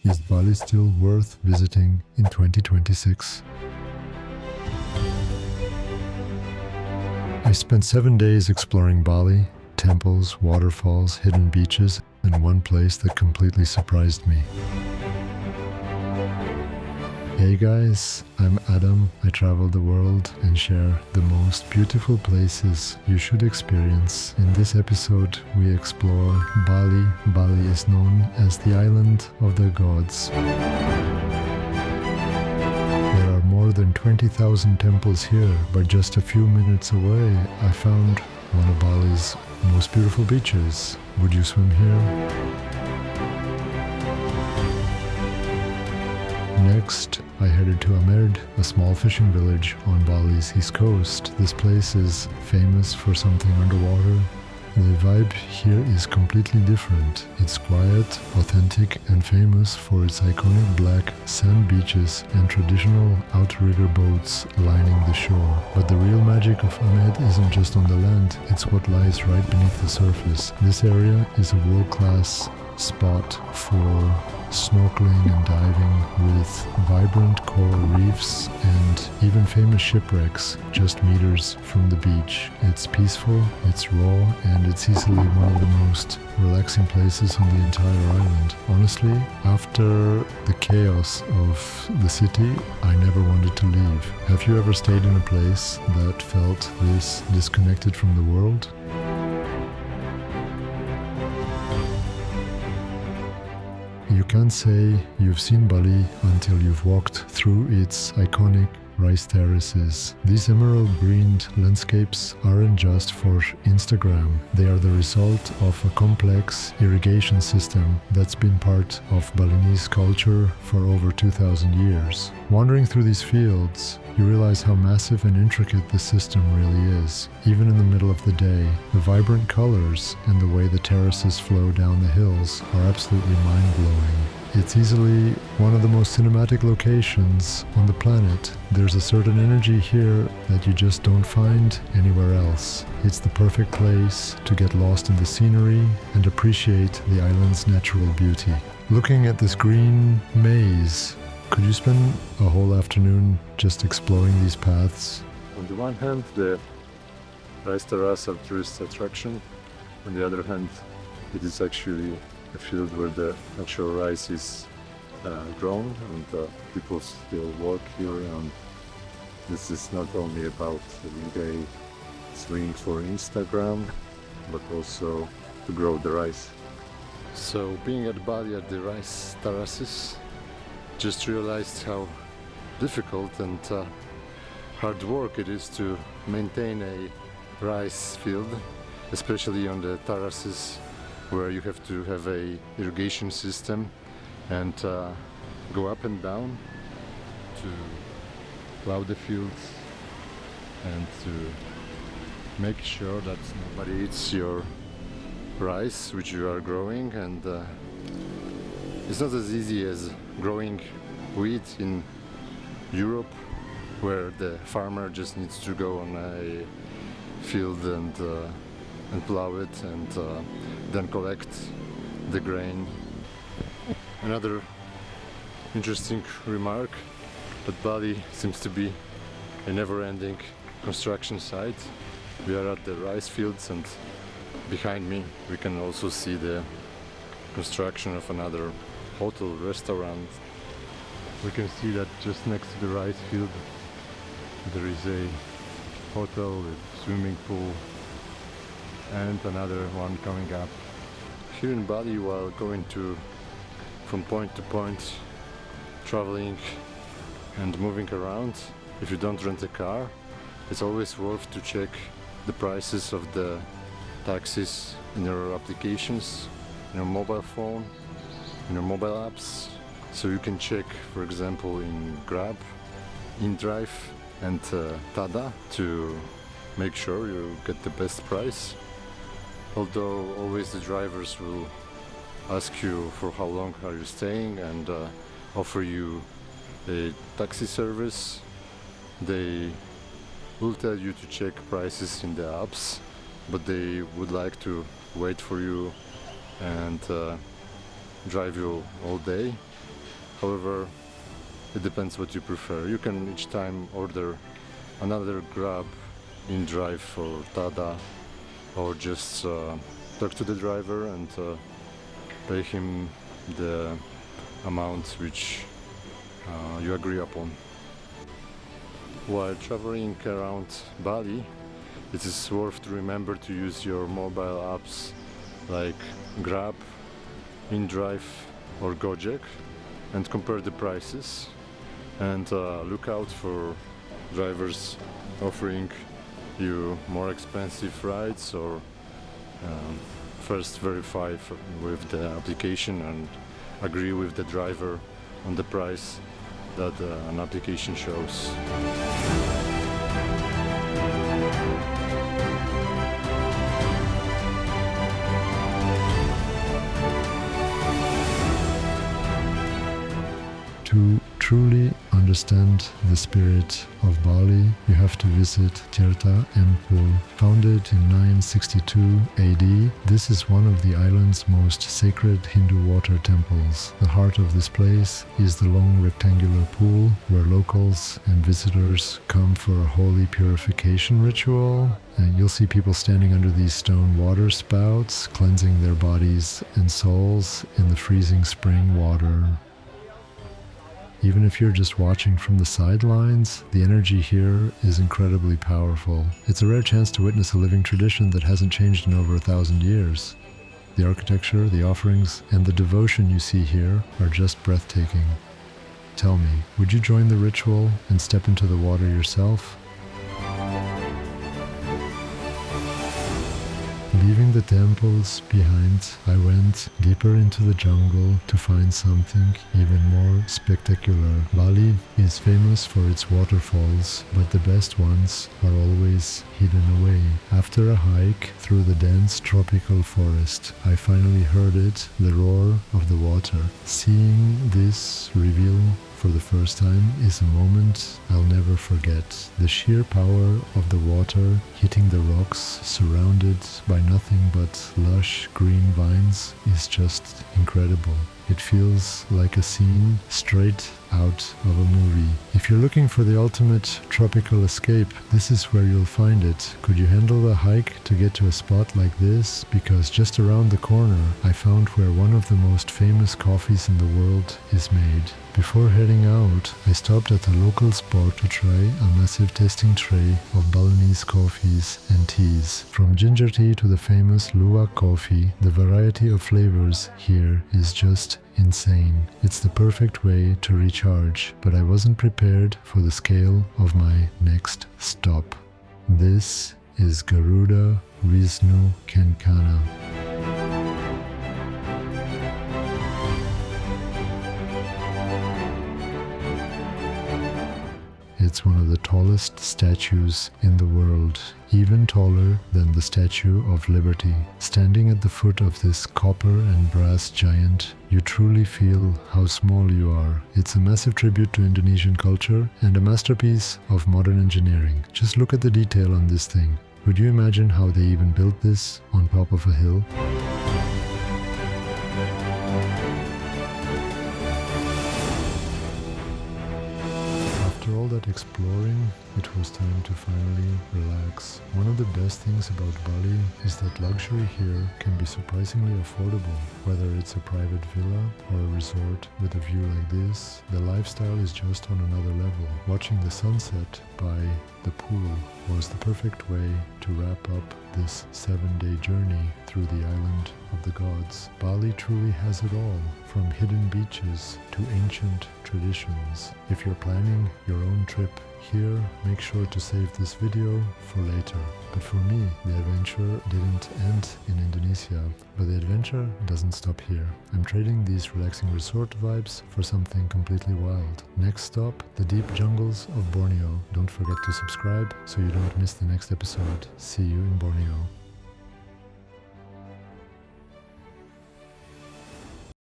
Is Bali still worth visiting in 2026? I spent 7 days exploring Bali, temples, waterfalls, hidden beaches, and one place that completely surprised me. Hey guys, I'm Adam. I travel the world and share the most beautiful places you should experience. In this episode, we explore Bali. Bali is known as the island of the gods. There are more than 20,000 temples here, but just a few minutes away, I found one of Bali's most beautiful beaches. Would you swim here? Next, I headed to Amed, a small fishing village on Bali's east coast. This place is famous for something underwater. The vibe here is completely different. It's quiet, authentic, and famous for its iconic black sand beaches and traditional outrigger boats lining the shore. But the real magic of Amed isn't just on the land, it's what lies right beneath the surface. This area is a world-class spot for snorkeling and diving with vibrant coral reefs and even famous shipwrecks just meters from the beach. It's peaceful, it's raw, and it's easily one of the most relaxing places on the entire island. Honestly, after the chaos of the city, I never wanted to leave. Have you ever stayed in a place that felt this disconnected from the world? You can't say you've seen Bali until you've walked through its iconic rice terraces. These emerald green landscapes aren't just for Instagram. They are the result of a complex irrigation system that's been part of Balinese culture for over 2,000 years. Wandering through these fields, you realize how massive and intricate the system really is. Even in the middle of the day, the vibrant colors and the way the terraces flow down the hills are absolutely mind-blowing. It's easily one of the most cinematic locations on the planet. There's a certain energy here that you just don't find anywhere else. It's the perfect place to get lost in the scenery and appreciate the island's natural beauty. Looking at this green maze, could you spend a whole afternoon just exploring these paths? On the one hand, the rice terrace are tourist attraction. On the other hand, it is actually a field where the actual rice is grown, and people still work here. And this is not only about everyday swing for Instagram, but also to grow the rice. So being at Bali at the rice terraces, just realized how difficult and hard work it is to maintain a rice field, especially on the terraces where you have to have a irrigation system and go up and down to plow the fields and to make sure that nobody eats your rice which you are growing. And it's not as easy as growing wheat in Europe, where the farmer just needs to go on a field and plow it and then collect the grain. Another interesting remark, that Bali seems to be a never-ending construction site. We are at the rice fields, and behind me we can also see the construction of another hotel restaurant. We can see that just next to the rice field there is a hotel with swimming pool and another one coming up. Here in Bali, while going from point to point, traveling and moving around, if you don't rent a car, it's always worth to check the prices of the taxis in your applications, in your mobile phone, in your mobile apps. So you can check, for example, in Grab, InDrive and Tada to make sure you get the best price. Although always the drivers will ask you for how long are you staying and offer you a taxi service. They will tell you to check prices in the apps, but they would like to wait for you and drive you all day. However, it depends what you prefer. You can each time order another grab in drive for Tada, or just talk to the driver and pay him the amount which you agree upon. While traveling around Bali, it is worth to remember to use your mobile apps like Grab, InDrive or Gojek and compare the prices, and look out for drivers offering you more expensive rides, or first verify with the application and agree with the driver on the price that an application shows. To truly understand the spirit of Bali, you have to visit Tirtha Empul. Founded in 962 AD, this is one of the island's most sacred Hindu water temples. The heart of this place is the long rectangular pool where locals and visitors come for a holy purification ritual. And you'll see people standing under these stone water spouts, cleansing their bodies and souls in the freezing spring water. Even if you're just watching from the sidelines, the energy here is incredibly powerful. It's a rare chance to witness a living tradition that hasn't changed in over 1,000 years. The architecture, the offerings, and the devotion you see here are just breathtaking. Tell me, would you join the ritual and step into the water yourself? Leaving the temples behind, I went deeper into the jungle to find something even more spectacular. Bali is famous for its waterfalls, but the best ones are always hidden away. After a hike through the dense tropical forest, I finally heard it, the roar of the water. Seeing this reveal for the first time is a moment I'll never forget. The sheer power of the water hitting the rocks, surrounded by nothing but lush green vines, is just incredible. It feels like a scene straight out of a movie. If you're looking for the ultimate tropical escape, this is where you'll find it. Could you handle the hike to get to a spot like this? Because just around the corner, I found where one of the most famous coffees in the world is made. Before heading out, I stopped at a local spot to try a massive tasting tray of Balinese coffees and teas. From ginger tea to the famous luwak coffee, the variety of flavors here is just insane. It's the perfect way to recharge, but I wasn't prepared for the scale of my next stop. This is Garuda Vishnu Kenkana. It's one of the tallest statues in the world, even taller than the Statue of Liberty. Standing at the foot of this copper and brass giant, you truly feel how small you are. It's a massive tribute to Indonesian culture and a masterpiece of modern engineering. Just look at the detail on this thing. Could you imagine how they even built this on top of a hill? After all that exploring, it was time to finally relax. One of the best things about Bali is that luxury here can be surprisingly affordable. Whether it's a private villa or a resort with a view like this, the lifestyle is just on another level. Watching the sunset by the pool was the perfect way to wrap up this 7-day journey through the island of the gods. Bali truly has it all, from hidden beaches to ancient traditions. If you're planning your own trip here, make sure to save this video for later. But for me, the adventure didn't end in Indonesia, but the adventure doesn't stop here. I'm trading these relaxing resort vibes for something completely wild. Next stop, the deep jungles of Borneo. Don't forget to subscribe so you don't miss the next episode. See you in Borneo.